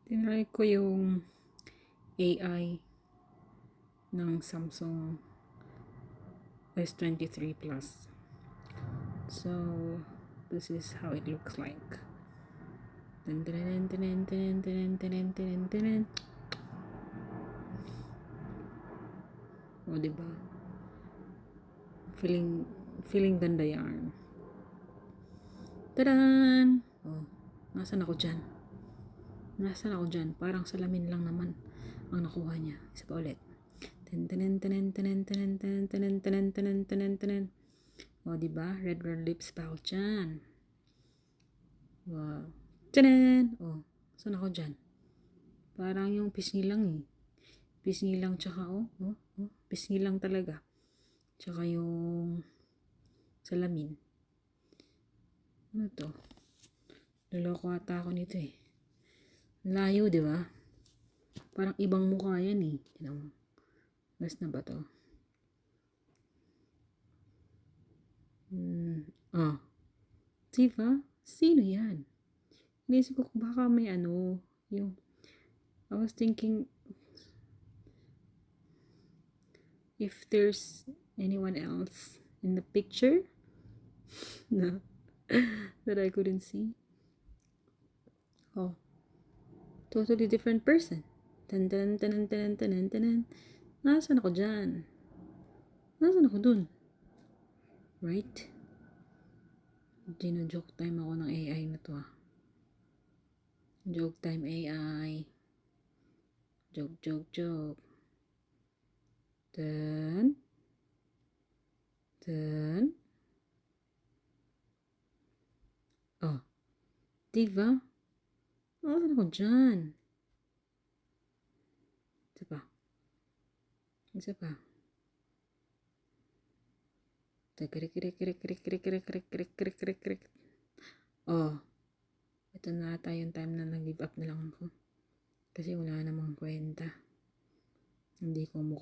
Tinry ko yung AI ng Samsung S23 Plus. So, this is how it looks like. O, diba? Feeling ganda yan. Tadan! Oh, nasan ako dyan? Parang salamin lang naman ang nakuha niya. Isa pa ulit. O, diba? Red lips pa ako dyan. Wow. Tanan! O, saan ako dyan? Parang yung pisngi lang eh. Pisngi lang tsaka pisngi lang talaga. Tsaka yung salamin. Ano to? Loloko ata ako nito eh. Layo, di ba? Parang ibang mukha yan eh. Mas na ba to? Diba? Sino yan? Inisip ko baka may yung I was thinking if there's anyone else in the picture no, that I couldn't see. Oh, totally different person. Nasaan ako dyan? Nasaan ako dun? Right? Gino-joke time ako ng AI na to ah. Joke time AI. Joke. Then. Oh. Diba? Nasaan ako dyan? Isa pa. Oh. Ito na ata yung time na nag-give up na lang ako. Kasi wala namang kwenta. Hindi ko mukha.